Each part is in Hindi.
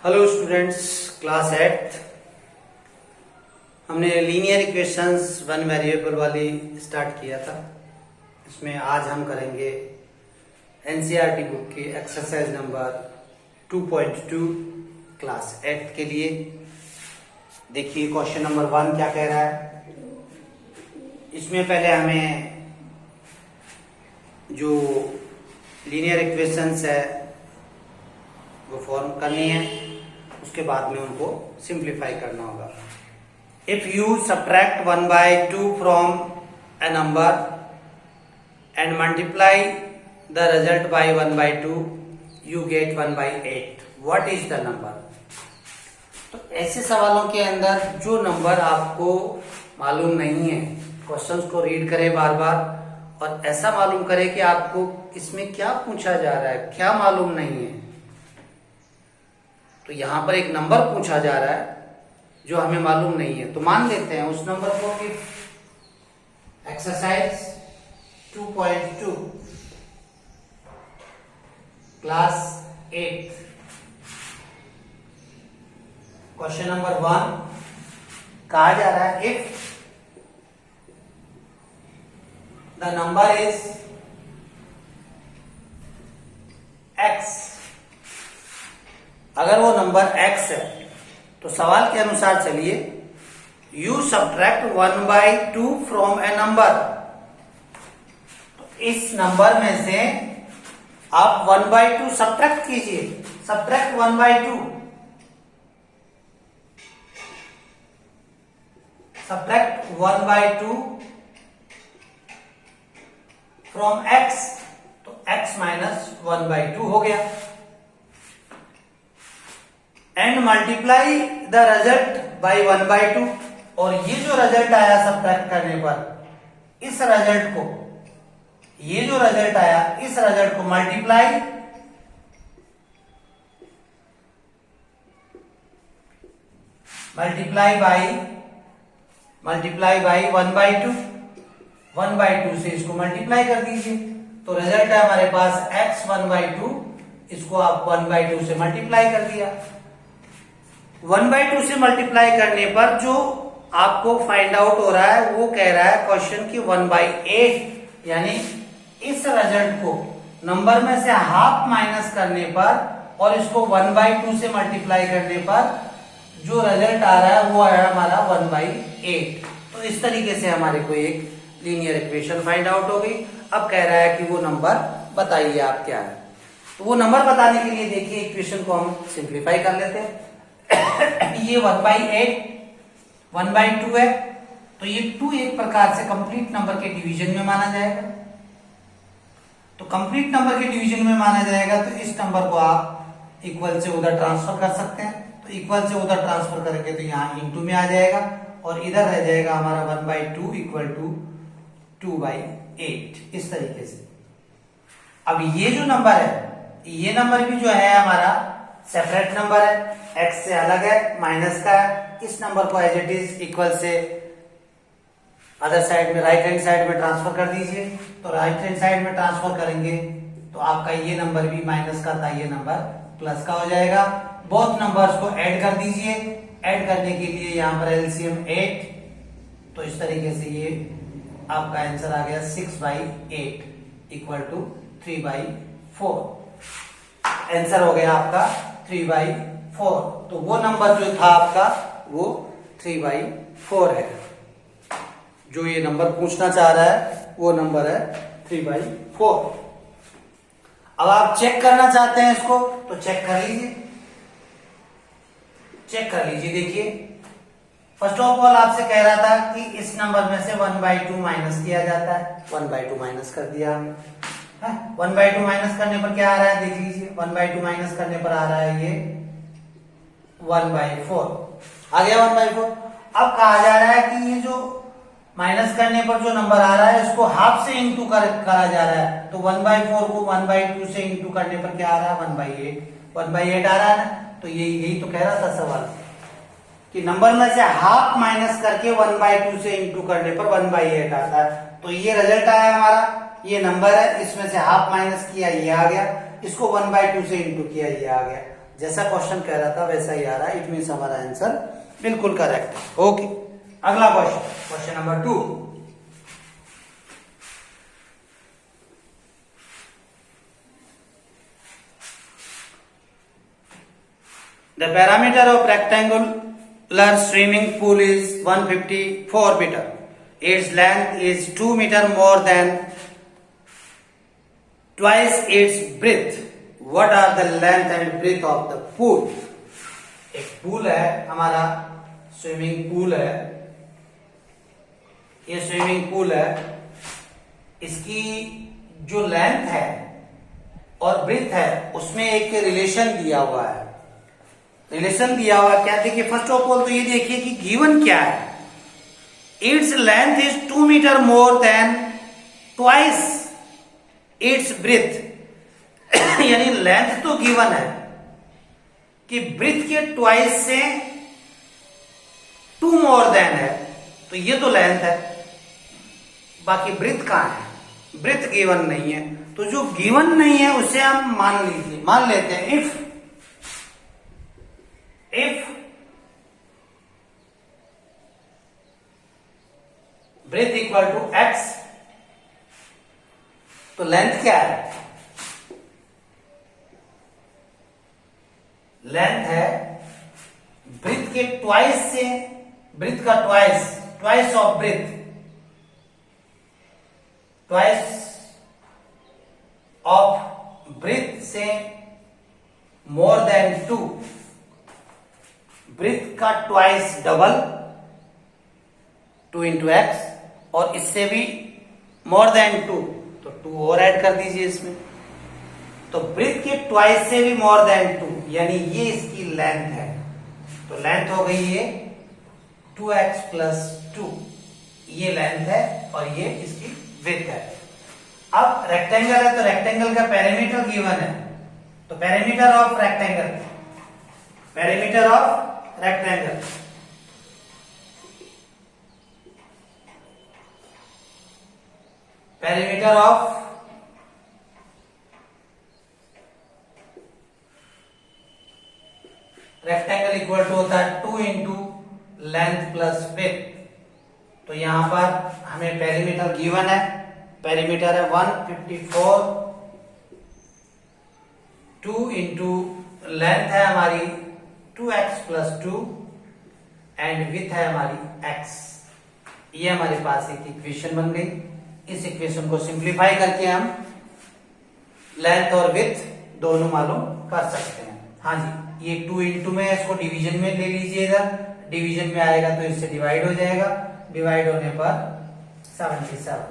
हेलो स्टूडेंट्स, क्लास 8 हमने लीनियर इक्वेशंस वन वेरिएबल वाली स्टार्ट किया था। इसमें आज हम करेंगे एनसीईआरटी बुक की एक्सरसाइज नंबर 2.2 क्लास 8 के लिए। देखिए क्वेश्चन नंबर 1 क्या कह रहा है। इसमें पहले हमें जो लीनियर इक्वेशंस है वो फॉर्म करनी है, उसके बाद में उनको सिंप्लीफाई करना होगा। If you subtract 1/2 from A number and multiply the result by 1/2 you get 1/8। What is the number? तो ऐसे सवालों के अंदर जो नंबर आपको मालूम नहीं है, क्वेश्चंस को रीड करें बार बार और ऐसा मालूम करें कि आपको इसमें क्या पूछा जा रहा है, क्या मालूम नहीं है। तो यहां पर एक नंबर पूछा जा रहा है जो हमें मालूम नहीं है, तो मान लेते हैं उस नंबर को कि एक्सरसाइज 2.2 क्लास 8 क्वेश्चन नंबर 1 कहा जा रहा है if the number is x, अगर वो नंबर x है तो सवाल के अनुसार चलिए you subtract 1/2 from A number. तो इस नंबर में से आप 1/2 सब्ट्रैक्ट कीजिए। सब्ट्रैक्ट 1/2, सब्ट्रैक्ट 1/2 फ्रॉम x, तो x माइनस 1/2 हो गया। And multiply the result by 1/2, और ये जो रिजल्ट आया सब्ट्रैक्ट करने पर, इस रिजल्ट को, ये जो रिजल्ट आया इस रिजल्ट को मल्टीप्लाई बाई 1/2, 1/2 से इसको मल्टीप्लाई कर दीजिए। तो रिजल्ट है हमारे पास x 1/2, इसको आप 1/2 से मल्टीप्लाई कर दिया। 1/2 से मल्टीप्लाई करने पर जो आपको फाइंड आउट हो रहा है वो कह रहा है क्वेश्चन की 1/8, यानी इस रिजल्ट को नंबर में से हाफ माइनस करने पर और इसको 1/2 से मल्टीप्लाई करने पर जो रिजल्ट आ रहा है वो आया हमारा 1/8। तो इस तरीके से हमारे को एक लीनियर इक्वेशन फाइंड आउट हो गई। अब कह रहा है कि वो नंबर बताइए आप क्या है। तो वो नंबर बताने के लिए देखिए इक्वेशन को हम सिंप्लीफाई कर लेते हैं। ये 1/8 1/2 है, तो ये 2 एक प्रकार से कंप्लीट नंबर के डिवीजन में माना जाएगा। तो कंप्लीट नंबर के डिवीजन में माना जाएगा तो इस नंबर को आप इक्वल से उधर ट्रांसफर कर सकते हैं। तो इक्वल से उधर ट्रांसफर करेंगे तो यहाँ इंटू में आ जाएगा और इधर रह जाएगा हमारा 1/2 इक्वल टू 2/8, इस तरीके से। अब ये जो नंबर है, ये नंबर भी जो है हमारा सेपरेट नंबर है, x से अलग है, माइनस का है। इस नंबर को एज इट इज इक्वल से अदर साइड में, राइट हैंड साइड में ट्रांसफर कर दीजिए। तो राइट हैंड साइड में ट्रांसफर करेंगे तो आपका ये नंबर भी माइनस का था, ये नंबर प्लस का हो जाएगा। बोथ नंबर्स को ऐड कर दीजिए। ऐड करने के लिए यहाँ पर एलसीएम 8, तो इस तरीके से ये आपका आंसर आ गया 6/8 इक्वल टू 3/4। आंसर हो गया आपका 3/4। तो वो नंबर जो था आपका वो 3/4 है। जो ये नंबर पूछना चाह रहा है वो नंबर है 3/4। अब आप चेक करना चाहते हैं इसको तो चेक कर लीजिए, चेक कर लीजिए। देखिए फर्स्ट ऑफ ऑल आपसे कह रहा था कि इस नंबर में से 1/2 माइनस किया जाता है। 1/2 माइनस कर दिया हमने। 1/2 माइनस करने पर क्या आ रहा है देख लीजिए। 1/2 माइनस करने पर आ रहा है ये 1/4 आ गया। 1/4। अब कहा जा रहा है कि ये जो माइनस करने पर जो नंबर आ रहा है इसको हाफ से इंटू करा जा रहा है। तो 1/4 को 1/2 से इंटू करने पर क्या आ रहा है 1/8 आ रहा है ना। तो यही तो कह रहा था सवाल कि नंबर में से हाफ माइनस करके 1/2 से इंटू करने पर 1/8 आता है। तो ये रिजल्ट आया हमारा, ये नंबर है, इसमें से हाफ माइनस किया ये आ गया, इसको 1/2 से इंटू किया ये आ गया। जैसा क्वेश्चन कह रहा था वैसा ही आ रहा है, इट मीन्स हमारा आंसर बिल्कुल करेक्ट है। ओके, अगला question, question number 2। The parameter of rectangular swimming pool is 154 meter. Its length is 2 meter more than twice its breadth. What are the length and breadth of the pool? एक पूल है हमारा, स्विमिंग पूल है, ये स्विमिंग पूल है, इसकी जो लेंथ है और ब्रेथ है उसमें एक रिलेशन दिया हुआ है। रिलेशन दिया हुआ क्या, देखिए फर्स्ट ऑफ ऑल तो ये देखिए कि गिवन क्या है, its length is 2 metre more than twice its breadth. यानी लेंथ तो गिवन है कि ब्रेथ के ट्वाइस से 2 मोर देन है, तो ये तो लेंथ है, बाकी ब्रेथ कहां है, ब्रेथ गिवन नहीं है, तो जो गिवन नहीं है उसे हम मान लेते हैं if breadth equal to x, तो लेंथ क्या है, लेंथ है ब्रेथ के ट्वाइस से, ब्रेथ का twice of breadth, twice of breadth से मोर देन 2, ब्रेथ का ट्वाइस डबल 2 इंटू एक्स, और इससे भी मोर देन 2, तो 2 और ऐड कर दीजिए इसमें, तो ब्रेथ के ट्वाइस से भी मोर देन 2, यानी ये इसकी लेंथ है, तो लेंथ हो गई ये 2x प्लस 2, ये लेंथ है और ये इसकी विड्थ है। अब रेक्टेंगल है तो रेक्टेंगल का पेरीमीटर गिवन है, तो perimeter of rectangle, perimeter of rectangle, perimeter of rectangle equal to होता है 2 इंटू लेंथ प्लस विड्थ, तो यहां पर हमें पेरीमीटर गिवन है, पेरीमीटर है 154, 2 इंटू लेंथ है हमारी 2x प्लस 2 एंड विड्थ है हमारी x। ये हमारे पास एक इक्वेशन बन गई। इस इक्वेशन को सिंप्लीफाई करके हम लेंथ और विड्थ दोनों मालूम कर सकते हैं। हाँ जी, ये 2 इंटू में इसको डिवीजन में ले लीजिएगा, डिवीजन में आएगा तो इससे डिवाइड हो जाएगा, डिवाइड होने पर 77,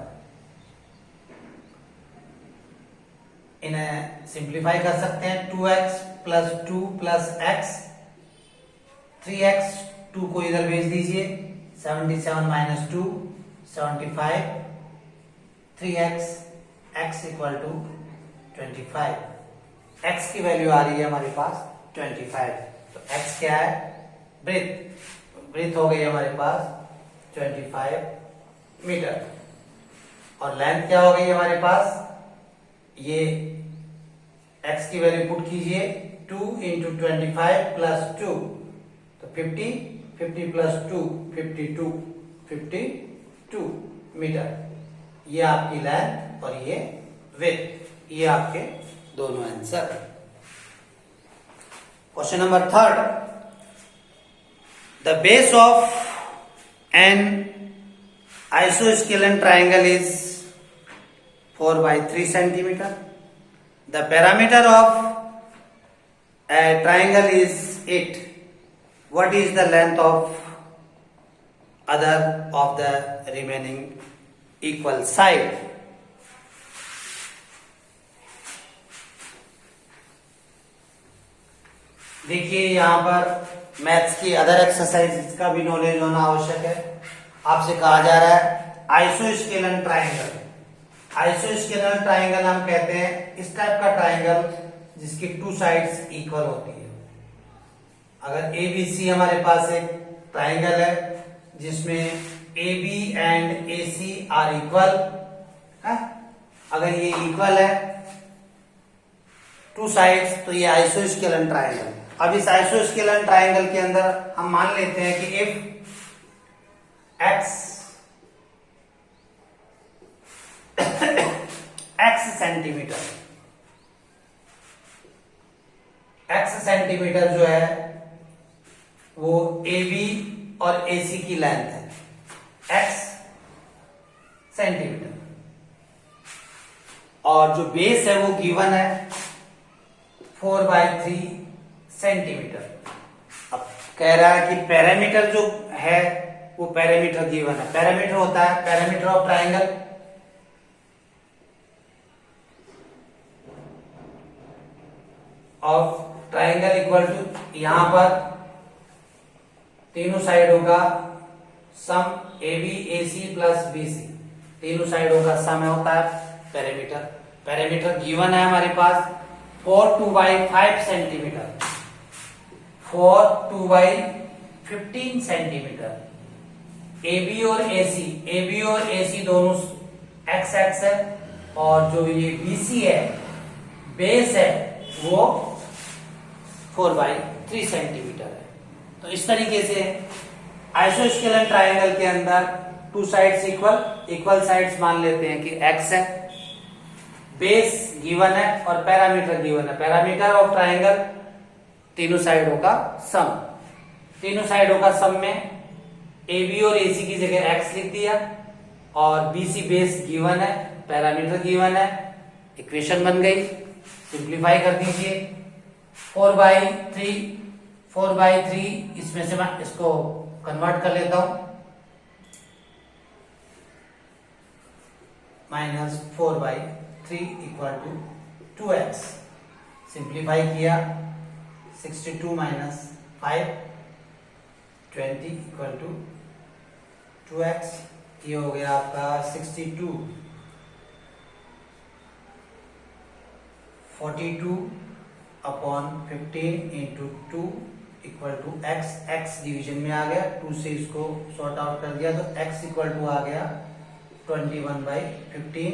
इन्हें सिंप्लीफाई कर सकते हैं, 2x plus 2 plus x, 3x, 2 को इधर भेज दीजिए, 77 minus 2 75, 3x, x equal to 25, x की वैल्यू आ रही है हमारे पास 25, तो x क्या है, ब्रेथ, ब्रेथ हो गई हमारे पास 25 मीटर, और लेंथ क्या हो गई हमारे पास, ये x की वैल्यू पुट कीजिए, 2 इंटू 25 प्लस 2, तो 50, 50 प्लस 2 52, 52 मीटर, ये आपकी लेंथ और ये विड्थ, ये आपके दोनों answer. Question number 3, the base of an isosceles triangle is 4 by 3 centimeter. The parameter of a triangle is 8. What is the length of other of the remaining equal side? देखिए यहाँ पर मैथ्स की अदर एक्सरसाइज का भी नॉलेज होना आवश्यक है। आपसे कहा जा रहा है आइसोस्केलन ट्राइंगल। आइसोस्केलन ट्राइंगल हम कहते हैं इस टाइप का ट्राइंगल जिसकी 2 साइड्स इक्वल होती है। अगर ABC हमारे पास एक ट्राइंगल है जिसमें AB and AC are equal है, अगर ये इक्वल है 2 साइड्स तो ये आइसोस्केलन ट्राइंगल। अब इस आइसोस्केलन ट्राइंगल के अंदर हम मान लेते हैं कि इफ एक्स सेंटीमीटर जो है वो AB और AC की लेंथ है, x सेंटीमीटर, और जो बेस है वो गिवन है 4/3 सेंटीमीटर। अब कह रहा है कि पैरामीटर जो है वो पैरामीटर गिवन है। पैरामीटर होता है parameter of triangle equal to, यहां पर तीनों साइडों का sum AB AC plus BC, तीनों साइडों का सम होता है पैरामीटर। पैरामीटर गिवन है हमारे पास 4/2/5 सेंटीमीटर, 4/2/15 सेंटीमीटर। AB और AC दोनों x है, और जो ये BC है बेस है वो 4/3 सेंटीमीटर है। तो इस तरीके से आइसोस्केलन ट्राइंगल के अंदर टू साइड्स इक्वल साइड्स मान लेते हैं कि x है, बेस गिवन है और पैरामीटर गिवन है। पैरामीटर ऑफ ट्राइंगल तीनों साइडों का सम, तीनों साइडों का सम में AB और AC की जगह x लिख दिया, और BC बेस गिवन है, पैरामीटर गिवन है, इक्वेशन बन गई। सिंप्लीफाई कर दीजिए 4/3 इसमें से मैं इसको कन्वर्ट कर लेता हूं, -4/3 इक्वल टू 2x। सिंप्लीफाई किया 62 - 5 20 इक्वल टू 2x। ये हो गया आपका 62 42/15 into 2 equal to x division में आ गया, 2 से इसको सॉर्ट आउट कर दिया तो x इक्वल टू आ गया 21/15।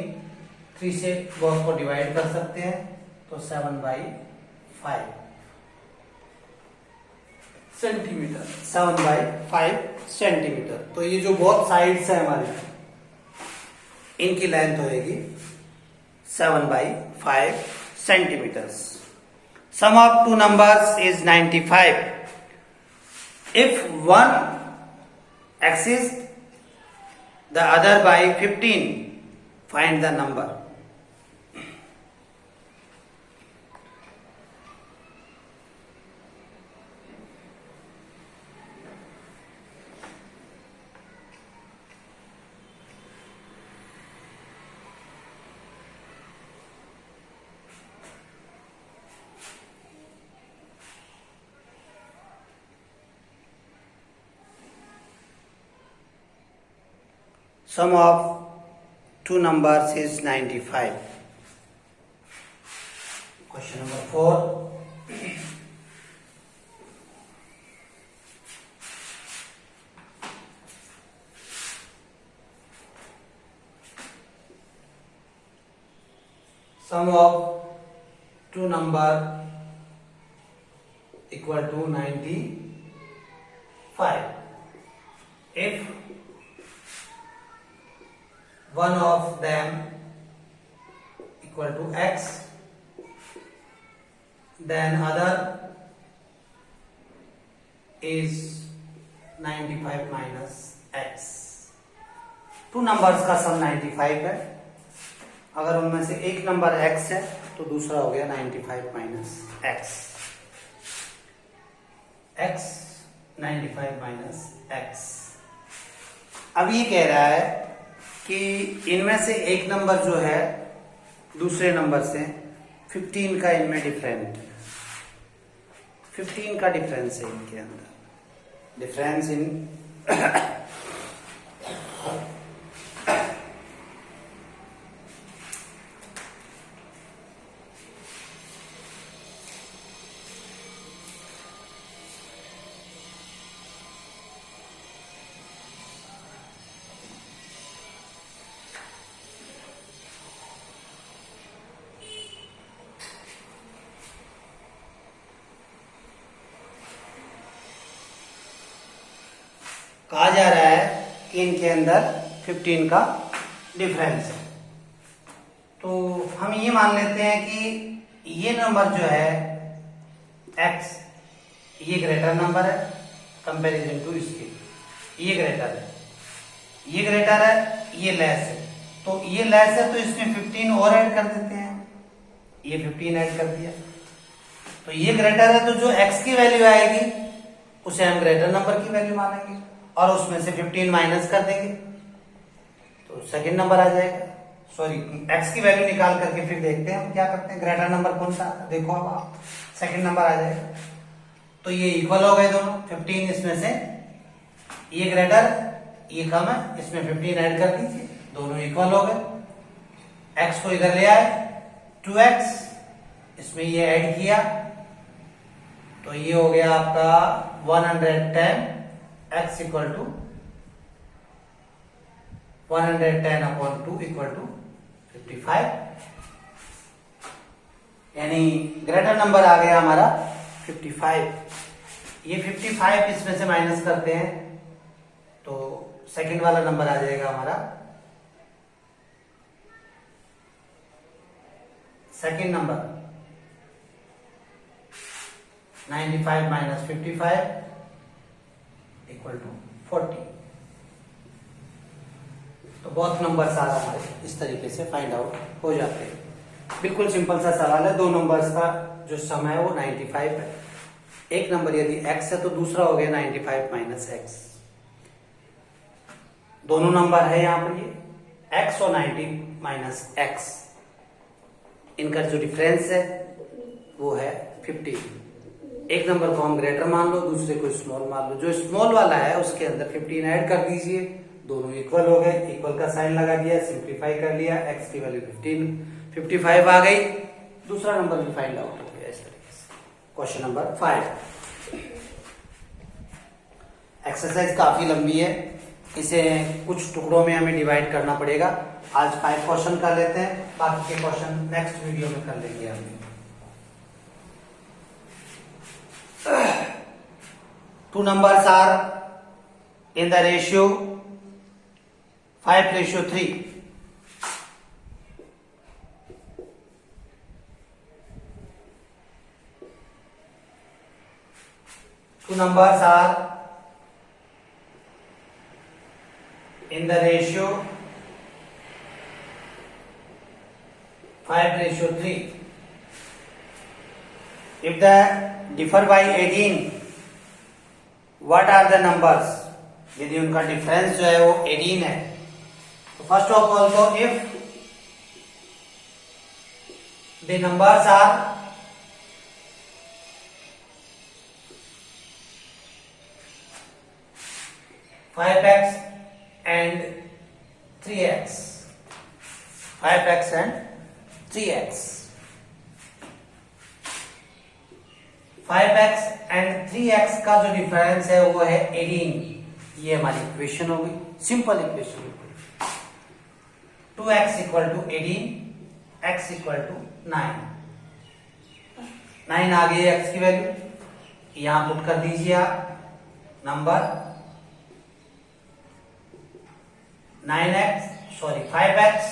3 से बोथ को डिवाइड कर सकते हैं तो 7/5 सेंटीमीटर, 7/5 सेंटीमीटर। तो ये जो बोथ साइड्स है हमारे, इनकी लेंथ होगी 7/5 centimeters. Sum of two numbers is 95. If one exceeds the other by 15, find the number. Sum of two numbers is 95. Question number 4. Sum of two number equal to 95. If one of them equal to x, then other is 95 minus x. Two numbers का सम 95 है। अगर उनमें से एक नंबर x है तो दूसरा हो गया 95 minus x। x 95 minus x। अब ये कह रहा है कि इनमें से एक नंबर जो है दूसरे नंबर से 15 का इनमें डिफरेंट, 15 का डिफरेंस है इनके अंदर, डिफरेंस इन कहा जा रहा है कि इनके अंदर 15 का डिफरेंस है। तो हम ये मान लेते हैं कि ये नंबर जो है x, ये ग्रेटर नंबर है कंपैरिजन टू इसके, ये ग्रेटर है, ये ग्रेटर है, ये लेस है। तो ये लेस है तो इसमें 15 और ऐड कर देते हैं, ये 15 ऐड कर दिया। तो ये ग्रेटर है तो जो x की वैल्यू आएगी उसे हम ग्रेटर नंबर की वैल्यू मानेंगे और उसमें से 15 माइनस कर देंगे तो सेकंड नंबर आ जाएगा। सॉरी, x की वैल्यू निकाल करके फिर देखते हैं हम क्या करते हैं, ग्रेटर नंबर कौन सा, देखो अब आप सेकंड नंबर आ जाएगा। तो ये इक्वल हो गए दोनों, 15 इसमें से, ये ग्रेटर ये कम है, इसमें 15 ऐड कर दीजिए, दोनों इक्वल हो गए। x को इधर ले आए 2x, इसमें ये ऐड किया तो ये हो गया आपका 110, x equal to 110 upon 2 equal to 55, यानी ग्रेटर नंबर आ गया हमारा 55। ये 55 इसमें से माइनस करते हैं तो सेकंड वाला नंबर आ जाएगा हमारा, second number 95 minus 55 equal to 40। तो बहुत नंबर सारा हमारे इस तरीके से फाइंड आउट हो जाते हैं। बिल्कुल सिंपल सा सवाल है, दो नंबर्स का जो सम है वो 95 है। एक नंबर यदि x है तो दूसरा हो गया 95 माइनस x। दोनों नंबर है यहाँ पर ये x और 90 माइनस x, इनका जो डिफरेंस है वो है 50। एक नंबर को हम ग्रेटर मान लो, दूसरे को स्मॉल मान लो। जो स्मॉल वाला है उसके अंदर 15 ऐड कर दीजिए, दोनों इक्वल हो गए, इक्वल का साइन लगा दिया, सिंप्लीफाई कर लिया, x की वैल्यू 55 आ गई, दूसरा नंबर भी फाइंड आउट हो गया इस तरीके से। Question number 5। एक्सरसाइज काफी लंबी है, इसे कुछ टुकड़ों में हमें डिवाइड करना पड़ेगा। आज 5 क्वेश्चन कर लेते हैं, बाकी के क्वेश्चन नेक्स्ट वीडियो में कर लेंगे हम। 2 numbers are in the ratio 5:3. Two numbers are in the ratio 5:3. If they differ by 18, what are the numbers? यदि उनका डिफरेंस जो है वो 18 है तो फर्स्ट ऑफ ऑल तो if the numbers are five x and 3x, 5x and 3x, 5x and 3x का जो डिफरेंस है वो है 18। ये हमारी इक्वेशन हो गई, simple equation. 2x equal to 18, x equal to 9। 9 आ गई x की वैल्यू, यहां पुट कर दीजिए आप number 5x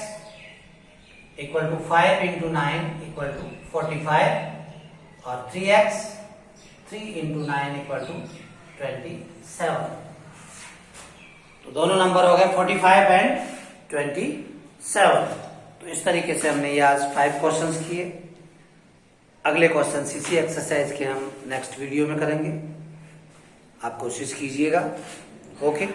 equal to 5 into 9 equal to 45 और 3x 3 इंटू 9 इक्वल टू 27। तो दोनों नंबर हो गए 45 एंड 27। तो इस तरीके से हमने ये आज 5 क्वेश्चंस किए। अगले क्वेश्चन इसी एक्सरसाइज के हम नेक्स्ट वीडियो में करेंगे, आप कोशिश कीजिएगा। ओके।